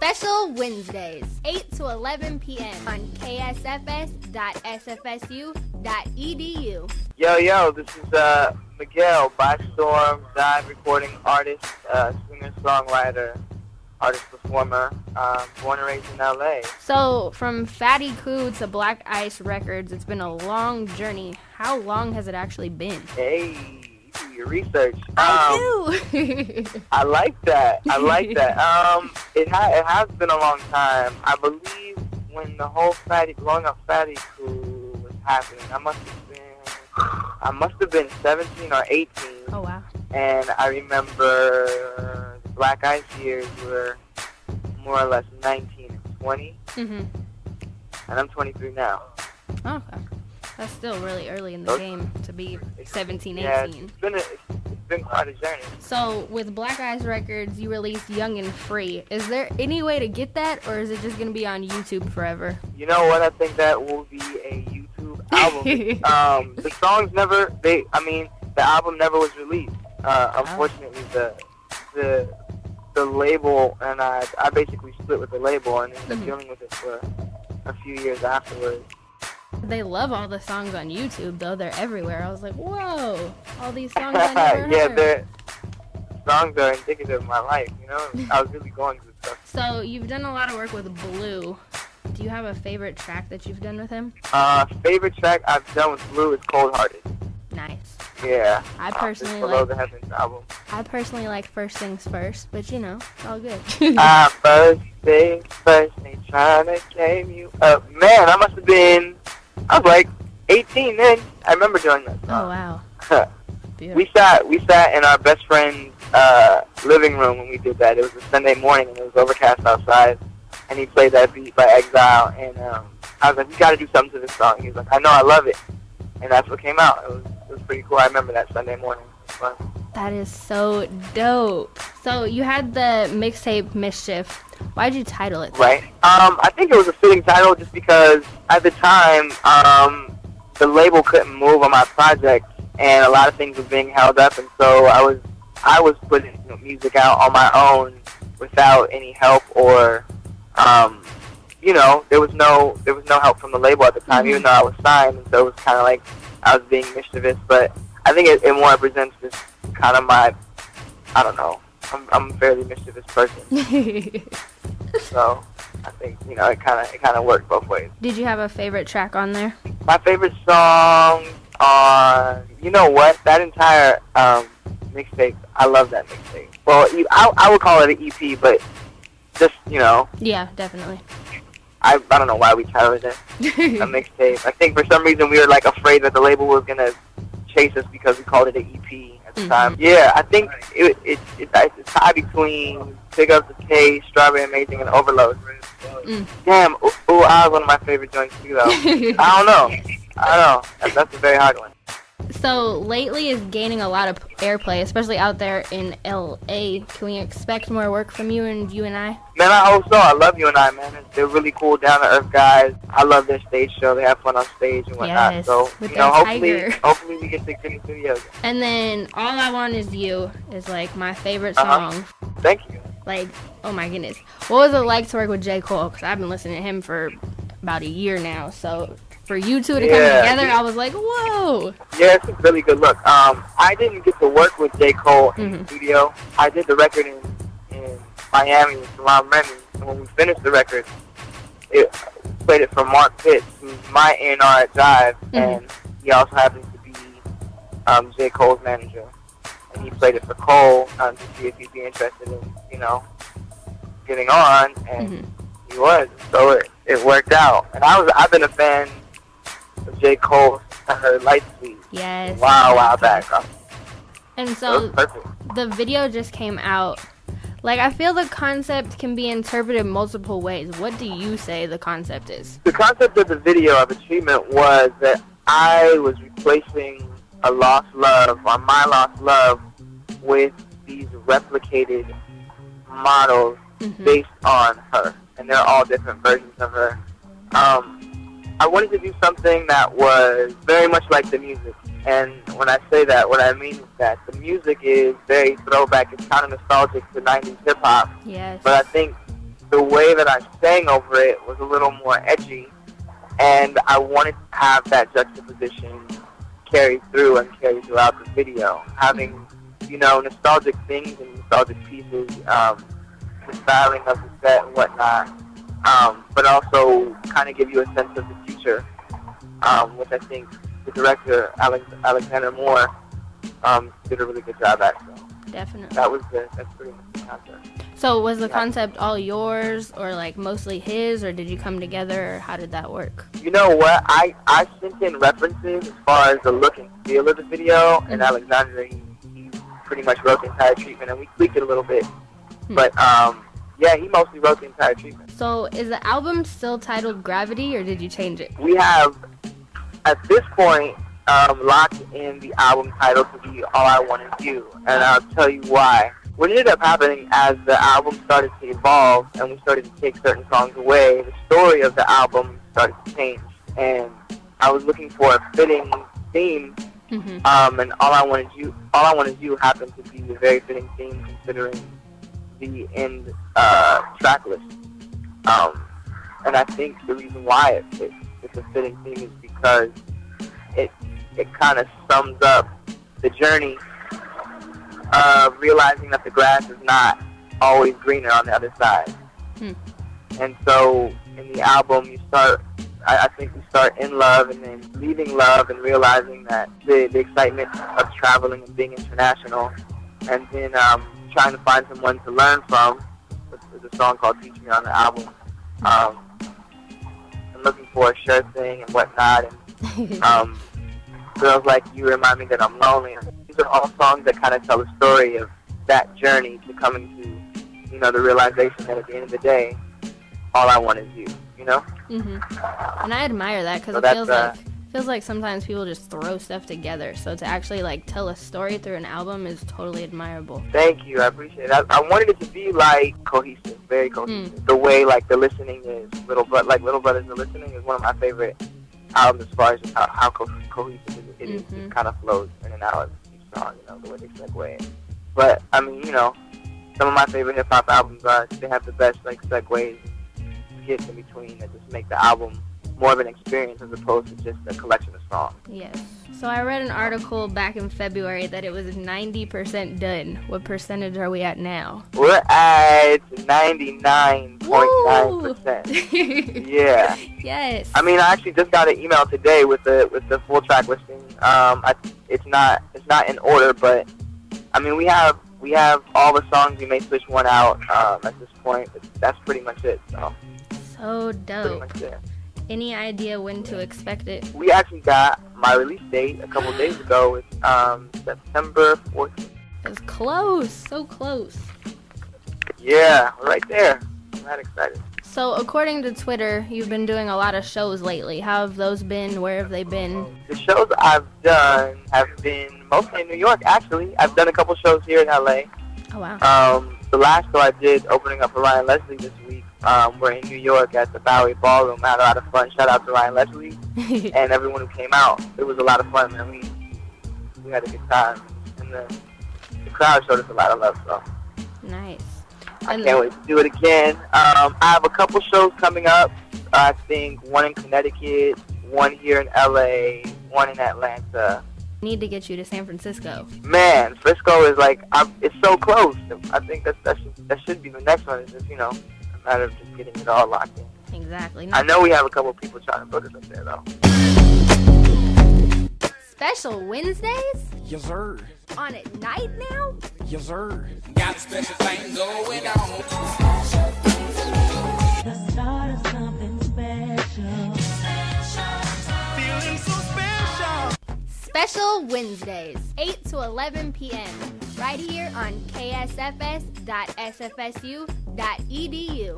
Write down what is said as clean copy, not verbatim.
Special Wednesdays, 8 to 11 p.m. on ksfs.sfsu.edu. Yo, this is Miguel, by Storm, dive recording artist, singer, songwriter, artist, performer, born and raised in LA. So, from Fatty Coo to Black Ice Records, it's been a long journey. How long has it actually been? Hey, you do your research. I do. I like that. It has been a long time. I believe when the whole blowing up Fatty Coo was happening, I must have been 17 or 18. Oh, wow. And I remember the Black Ice years were more or less 19 and 20. Mm-hmm. And I'm 23 now. Okay. That's still really early in the game to be 17, 18. Yeah, it's been quite a journey. So, with Black Ice Records, you released Young and Free. Is there any way to get that, or is it just going to be on YouTube forever? You know what? I think that will be a YouTube album. The songs the album never was released. Unfortunately, the label and I basically split with the label and ended up dealing with it for a few years afterwards. They love all the songs on YouTube, though. They're everywhere. I was like, whoa, all these songs I never heard. The songs are indicative of my life, you know? I was really going through stuff. So, you've done a lot of work with Blue. Do you have a favorite track that you've done with him? Favorite track I've done with Blue is Cold Hearted. Nice. Yeah. I personally Below the Heavens album. I personally like First Things First, but you know, it's all good. First things first, they trying to game you up. Man, I was like 18 then. I remember doing that song. Oh, wow. We sat in our best friend's living room when we did that. It was a Sunday morning and it was overcast outside. And he played that beat by Exile. And I was like, we got to do something to this song. He was like, I know, I love it. And that's what came out. It was pretty cool. I remember that Sunday morning. It was fun. That is so dope. So you had the mixtape Mischief. Why'd you title it that? Right. I think it was a fitting title just because at the time, the label couldn't move on my project and a lot of things were being held up, and so I was putting music out on my own without any help or there was no help from the label at the time, even though I was signed, and so it was kind of like I was being mischievous, but I think it more represents this kind of my, I don't know, I'm a fairly mischievous person. So I think, it kind of worked both ways. Did you have a favorite track on there? My favorite song on, that entire mixtape, I love that mixtape. Well, I would call it an EP, but just, Yeah, definitely. I don't know why we titled it a mixtape. I think for some reason we were like afraid that the label was gonna chase us because we called it an EP at the time. Yeah, I think it's a tie between Pick Up the K, Strawberry Amazing, and Overload. Damn, Ooh Ah is one of my favorite joints too, though. I don't know. That's a very hard one. So, Lately is gaining a lot of airplay, especially out there in L.A. Can we expect more work from you and I? Man, I hope so. I love I, man. They're really cool, down-to-earth guys. I love their stage show. They have fun on stage and whatnot. Yes, so, with their tiger. Hopefully we get to get in the studio. And then All I Want Is You is, like, my favorite song. Thank you. Like, oh my goodness. What was it like to work with J.Cole? Because I've been listening to him for about a year now, so for you two to come together, I was like, whoa. Yeah, it's a really good look. I didn't get to work with J.Cole in the studio. I did the record in Miami with Salam Remy, and when we finished the record, played it for Mark Pitts, who's my A&R at Jive, and he also happens to be J. Cole's manager. And he played it for Cole to see if he'd be interested in, getting on, and he was. So it worked out. And I've been a fan of J. Cole since I heard Lightspeed. Yes. A while back. And so the video just came out. Like, I feel the concept can be interpreted multiple ways. What do you say the concept is? The concept of the video of Achievement was that I was replacing a lost love, or my lost love, with these replicated models based on her. And they're all different versions of her. I wanted to do something that was very much like the music. And when I say that, what I mean is that the music is very throwback. It's kind of nostalgic to 90s hip-hop. Yes. But I think the way that I sang over it was a little more edgy, and I wanted to have that juxtaposition carry through and carry throughout the video, having, you know, nostalgic things and nostalgic pieces, the styling of the set and whatnot, but also kind of give you a sense of the future, which I think the director, Alexander Moore, did a really good job at. So definitely. That's pretty much the concept. So was the concept all yours, or like mostly his, or did you come together, or how did that work? You know what? I sent in references as far as the look and feel of the video, and Alexander, he pretty much wrote the entire treatment, and we tweaked it a little bit. But, yeah, he mostly wrote the entire treatment. So is the album still titled Gravity, or did you change it? We have, at this point, locked in the album title to be All I Want Is You, and I'll tell you why. What ended up happening as the album started to evolve and we started to take certain songs away, the story of the album started to change, and I was looking for a fitting theme, and All I Want Is You happened to be a very fitting theme considering the end track list. And I think the reason why it's a fitting theme is because it kind of sums up the journey of realizing that the grass is not always greener on the other side. And so in the album I think we start in love and then leaving love and realizing that the excitement of traveling and being international, and then trying to find someone to learn from. There's a song called Teach Me on the album. I'm looking for a sure thing and whatnot, and Girls Like You remind me that I'm lonely. These are all songs that kind of tell the story of that journey to coming to, you know, the realization that at the end of the day, all I want is you, you know? And I admire that, because it feels like sometimes people just throw stuff together. So to actually like tell a story through an album is totally admirable. Thank you, I appreciate it. I wanted it to be like cohesive, very cohesive. The way like the listening is, Little Brothers the Listening is one of my favorite albums as far as just how cohesive it is. It kind of flows in and out of each song, you know, the way they segue. But I mean, you know, some of my favorite hip hop albums they have the best like segues, skits in between that just make the album more of an experience as opposed to just a collection of songs. Yes. So I read an article back in February that it was 90% done. What percentage are we at now? We're at 99.9%. Yeah. Yes. I mean, I actually just got an email today with the full track listing. It's not in order, but I mean we have all the songs. We may switch one out at this point, but that's pretty much it. So dope. Pretty much there. Any idea when to expect it? We actually got my release date a couple days ago. It's September 14th. It's close, so close. Yeah, right there. I'm not excited. So according to Twitter, you've been doing a lot of shows lately. How have those been? Where have they been? The shows I've done have been mostly in New York, actually. I've done a couple shows here in LA. Oh, wow. The last show I did, opening up for Ryan Leslie this week, we're in New York at the Bowery Ballroom. I had a lot of fun. Shout out to Ryan Leslie and everyone who came out. It was a lot of fun, man. We had a good time, and the crowd showed us a lot of love. So nice. I can't wait to do it again. I have a couple shows coming up. I think one in Connecticut, one here in LA, one in Atlanta. Need to get you to San Francisco. Man, Frisco is like it's so close. I think that should be the next one. It's just, you know, a matter of just getting it all locked in. Exactly. I know we have a couple people trying to put us up there though. Special Wednesdays? Yes, sir. On at night now? Yes, sir. Got a special thing going on. The start of something special. Feeling so special. Special Wednesdays, 8 to 11 p.m. right here on KSFS.sfsu.edu.